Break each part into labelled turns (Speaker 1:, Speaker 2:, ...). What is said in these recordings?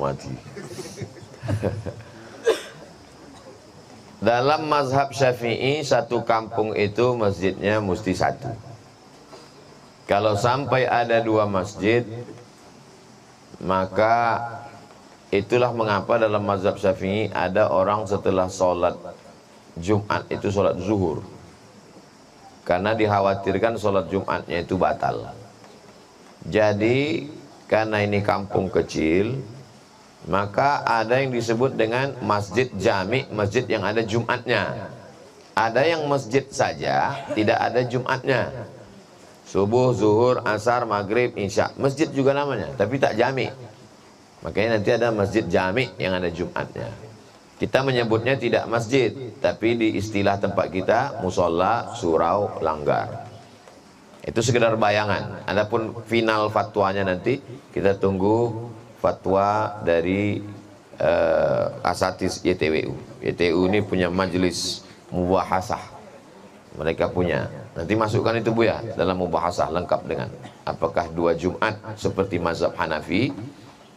Speaker 1: mati. Dalam mazhab Syafi'i, satu kampung itu masjidnya mesti satu. Kalau sampai ada dua masjid, maka itulah mengapa dalam mazhab Syafi'i ada orang setelah sholat Jumat itu sholat zuhur, karena dikhawatirkan sholat Jumatnya itu batal. Jadi karena ini kampung kecil, maka ada yang disebut dengan masjid jami, masjid yang ada Jumatnya. Ada yang masjid saja tidak ada Jumatnya, subuh, zuhur, asar, maghrib, isya, masjid juga namanya, tapi tak jami. Makanya nanti ada masjid jami yang ada Jumatnya. Kita menyebutnya tidak masjid, tapi di istilah tempat kita musola, surau, langgar. Itu sekedar bayangan. Adapun final fatwanya nanti kita tunggu fatwa dari Asatis YTWU. YTWU ini punya majelis mubahasah. Mereka punya. Nanti masukkan itu Bu ya dalam mubahasah lengkap dengan apakah dua Jumat seperti mazhab Hanafi.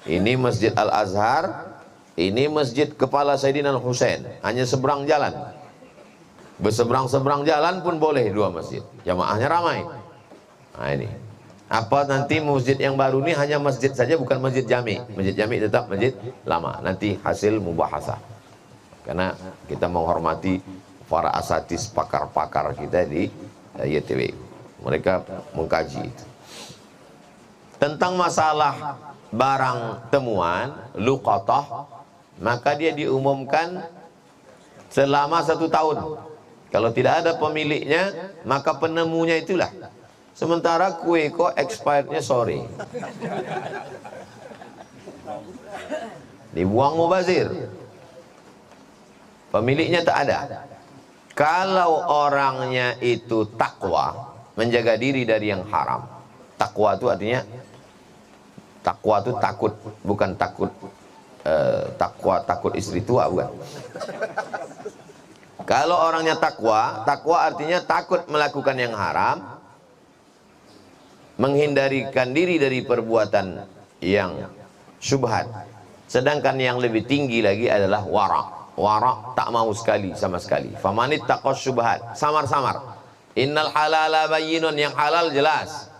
Speaker 1: Ini Masjid Al-Azhar, ini Masjid Kepala Sayyidina Al-Husain, hanya seberang jalan. Berseberang-seberang jalan pun boleh dua masjid. Jamaahnya ramai. Nah ini. Apa nanti masjid yang baru ini hanya masjid saja, bukan masjid jami. Masjid jami tetap masjid lama. Nanti hasil mubahasah. Karena kita menghormati para asatis, pakar-pakar kita di YTW. Mereka mengkaji itu. Tentang masalah barang temuan, luqatah, maka dia diumumkan selama 1 tahun. Kalau tidak ada pemiliknya, maka penemunya itulah. Sementara kue kok expirednya sore, dibuang mubazir, pemiliknya tak ada. Kalau orangnya itu takwa, menjaga diri dari yang haram. Takwa itu artinya, takwa itu takut, bukan takut takut istri tua, bukan. Kalau orangnya takwa, takwa artinya takut melakukan yang haram, menghindarikan diri dari perbuatan yang syubhat. Sedangkan yang lebih tinggi lagi adalah wara. Wara tak mau sekali sama sekali. Famanit taqas syubhat, samar-samar. Innal halala bayyinun, yang halal jelas.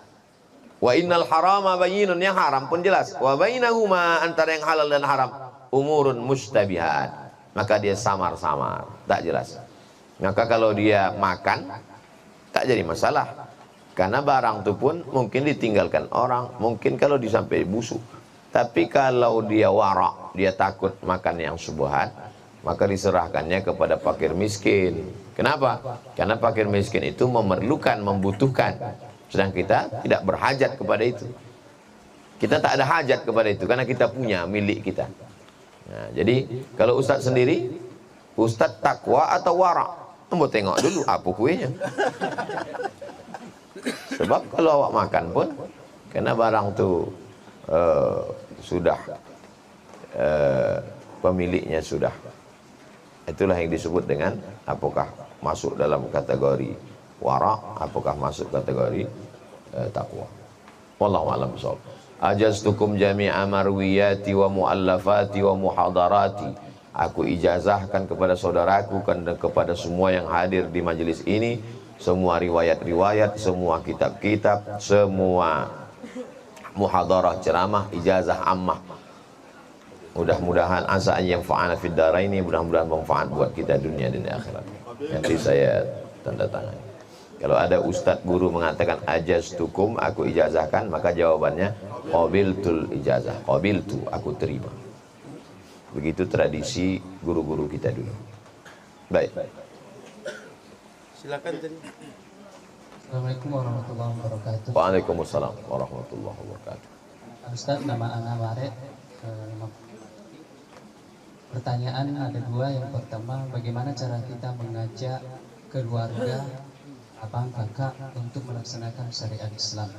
Speaker 1: Wa innal harama bayyinun, yang haram pun jelas. Wa bainahuma, antara yang halal dan haram, umurun mustabihat. Maka dia samar-samar, tak jelas. Maka kalau dia makan, tak jadi masalah. Karena barang itu pun mungkin ditinggalkan orang, mungkin kalau disampai busuk. Tapi kalau dia warak, dia takut makan yang syubhat, maka diserahkannya kepada fakir miskin. Kenapa? Karena fakir miskin itu memerlukan, membutuhkan. Sedang kita tidak berhajat kepada itu. Kita tak ada hajat kepada itu, karena kita punya milik kita. Nah, jadi kalau Ustadz sendiri, Ustadz takwa atau warak? Mau tengok dulu apa kuenya. Sebab kalau awak makan pun, karena barang tu sudah pemiliknya sudah, itulah yang disebut dengan apakah masuk dalam kategori wara, apakah masuk kategori takwa. Wallahu a'lam bishawab. Ajaztukum jami'a marwiyati wa muallafati wa muhadarati. Aku ijazahkan kepada saudaraku dan kepada semua yang hadir di majelis ini, semua riwayat-riwayat, semua kitab-kitab, semua muhadarah, ceramah, ijazah ammah. Mudah-mudahan asa yang fa'ana fid daraini, mudah-mudahan bermanfaat buat kita dunia dan akhirat. Nanti saya tanda tangan. Kalau ada ustadz guru mengatakan ajaztukum, aku ijazahkan, maka jawabannya qabiltul ijazah, qabiltu, aku terima. Begitu tradisi guru-guru kita dulu. Baik. Silakan tadi.
Speaker 2: Assalamualaikum warahmatullahi wabarakatuh.
Speaker 1: Waalaikumsalam warahmatullahi wabarakatuh.
Speaker 2: Ustaz, nama Ana Mare. Pertanyaan ada dua. Yang pertama, bagaimana cara kita mengajak keluarga, abang kakak untuk melaksanakan syariat Islam?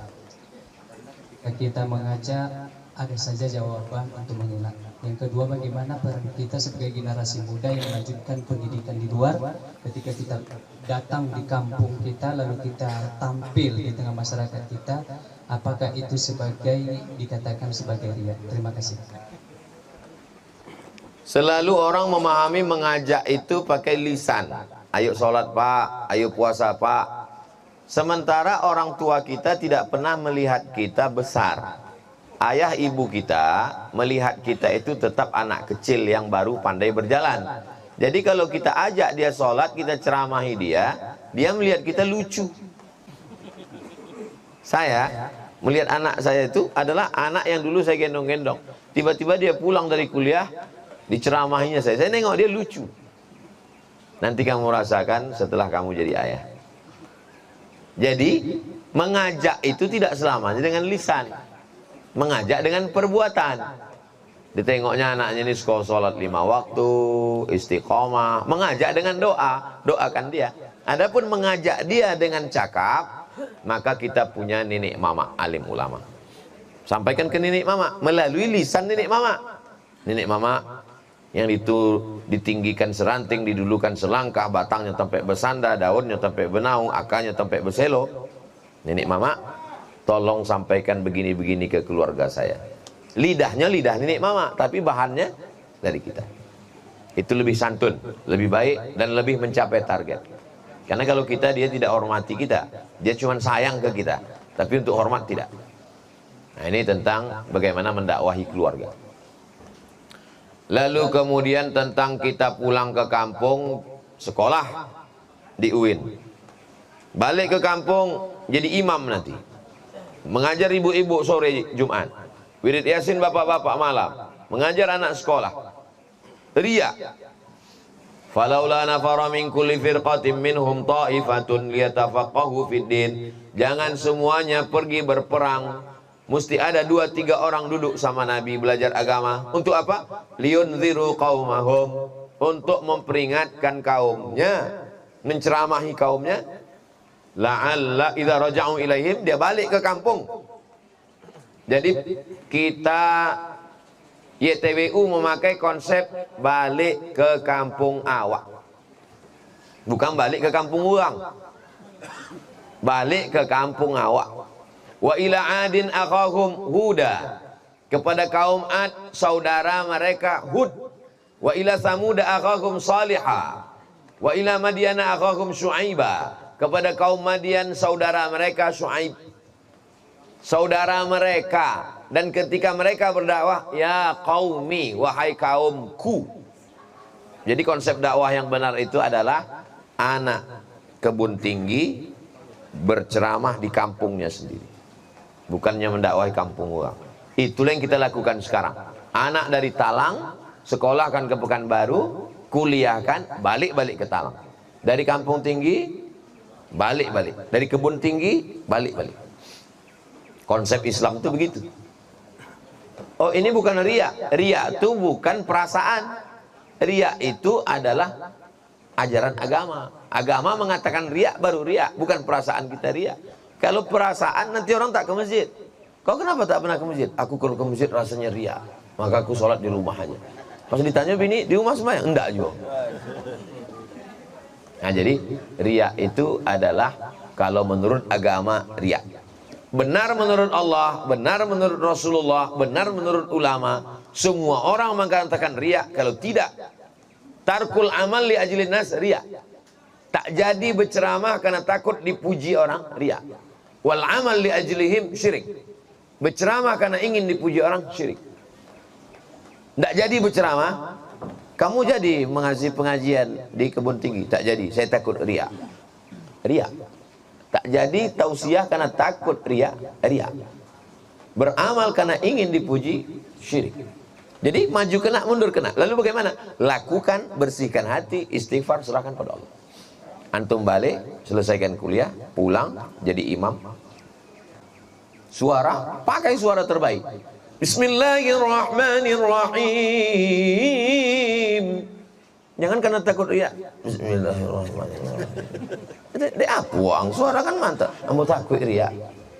Speaker 2: Jika kita mengajak, ada saja jawaban untuk mengelak. Yang kedua, bagaimana peran kita sebagai generasi muda yang melanjutkan pendidikan di luar, ketika kita datang di kampung kita lalu kita tampil di tengah masyarakat kita, apakah itu sebagai dikatakan sebagai riya? Terima kasih.
Speaker 1: Selalu orang memahami mengajak itu pakai lisan. Ayo sholat pak, ayo puasa pak. Sementara orang tua kita tidak pernah melihat kita besar. Ayah ibu kita melihat kita itu tetap anak kecil yang baru pandai berjalan. Jadi kalau kita ajak dia sholat, kita ceramahi dia melihat kita lucu. Saya melihat anak saya itu adalah anak yang dulu saya gendong-gendong. Tiba-tiba dia pulang dari kuliah, diceramahinya saya nengok dia lucu. Nanti kamu rasakan setelah kamu jadi ayah. Jadi mengajak itu tidak selamanya dengan lisan, mengajak dengan perbuatan. Ditengoknya anaknya ini sholat 5 waktu, istiqomah, mengajak dengan doa, doakan dia. Adapun mengajak dia dengan cakap, maka kita punya nenek mama alim ulama. Sampaikan ke nenek mama melalui lisan nenek mama. Nenek mama yang itu ditinggikan seranting, didulukan selangkah, batangnya sampai bersandar, daunnya sampai benaung, akarnya sampai berselo. Nenek mama, tolong sampaikan begini-begini ke keluarga saya. Lidahnya lidah nenek mama, tapi bahannya dari kita. Itu lebih santun, lebih baik, dan lebih mencapai target. Karena kalau kita, dia tidak hormati kita, dia cuma sayang ke kita, tapi untuk hormat tidak. Nah, ini tentang bagaimana mendakwahi keluarga. Lalu kemudian tentang kita pulang ke kampung, sekolah di UIN, balik ke kampung jadi imam nanti, mengajar ibu-ibu sore Jumat, wirid yasin bapak-bapak malam, mengajar anak sekolah. Riya. Falaula nafara min kulli firqatin minhum ta'ifatun liyatafaqahu fid din. Jangan semuanya pergi berperang. Mesti ada 2-3 orang duduk sama Nabi belajar agama. Untuk apa? Liyunziru qaumahum, untuk memperingatkan kaumnya, menceramahi kaumnya. La'alla idza raja'u ilaihim, dia balik ke kampung. Jadi kita YTWU memakai konsep balik ke kampung awak, bukan balik ke kampung orang. Balik ke kampung awak. Wa ila adin akhahum huda, kepada kaum Ad saudara mereka Hud. Wa ila Samud akhahum Salihah. Wa ila Madyana akhahum Syuaiba, kepada kaum Madian saudara mereka Syuaib, saudara mereka. Dan ketika mereka berdakwah, ya qaumi, wahai kaumku. Jadi konsep dakwah yang benar itu adalah anak kebun tinggi berceramah di kampungnya sendiri, bukannya mendakwahi kampung orang. Itulah yang kita lakukan sekarang. Anak dari Talang sekolahkan ke Pekanbaru, kuliahkan, balik-balik ke Talang. Dari kampung tinggi balik-balik, dari kebun tinggi balik-balik. Konsep Islam itu begitu. Oh, ini bukan riya. Riya itu bukan perasaan. Riya itu adalah ajaran agama. Agama mengatakan riya baru riya, bukan perasaan kita riya. Kalau perasaan, nanti orang tak ke masjid. Kau kenapa tak pernah ke masjid? Aku kalau ke masjid rasanya riya, maka aku sholat di rumah aja. Pas ditanya bini, di rumah sembahyang? Enggak juga. Nah, jadi riya itu adalah kalau menurut agama riya. Benar menurut Allah, benar menurut Rasulullah, benar menurut ulama, semua orang mengatakan riya. Kalau tidak, tarkul amal li ajlin nas riya. Tak jadi berceramah karena takut dipuji orang, riya. Wal amal li ajlihim syirik. Berceramah karena ingin dipuji orang, syirik. Tak jadi berceramah, kamu jadi mengasih pengajian di kebun tinggi, tak jadi, saya takut riya. Riya. Tak jadi tausiah karena takut riya, riya. Beramal karena ingin dipuji, syirik. Jadi maju kena, mundur kena. Lalu bagaimana? Lakukan, bersihkan hati, istighfar, serahkan pada Allah. Antum balik, selesaikan kuliah, pulang, jadi imam. Suara, pakai suara terbaik. Bismillahirrahmanirrahim. Jangan karena takut riya. Bismillahirrahmanirrahim. Dia puang, suara kan mantap. Kamu takut riya.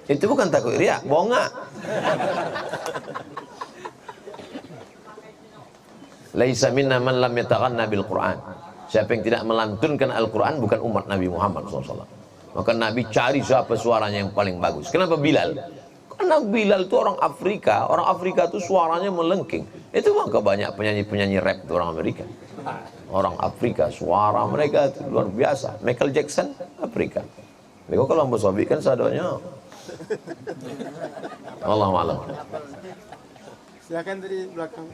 Speaker 1: Itu bukan takut riya, bongak. Laisa minna man lam yataghanna bil Qur'an. Siapa yang tidak melantunkan Al-Quran bukan umat Nabi Muhammad SAW. Maka Nabi cari siapa suaranya yang paling bagus. Kenapa Bilal? Karena Bilal itu orang Afrika itu suaranya melengking. Itu maka banyak penyanyi-penyanyi rap itu orang Amerika. Orang Afrika, suara mereka itu luar biasa. Michael Jackson, Afrika. Mereka kalau Musabi kan sadanya. Allah malam.
Speaker 3: Silakan dari belakang.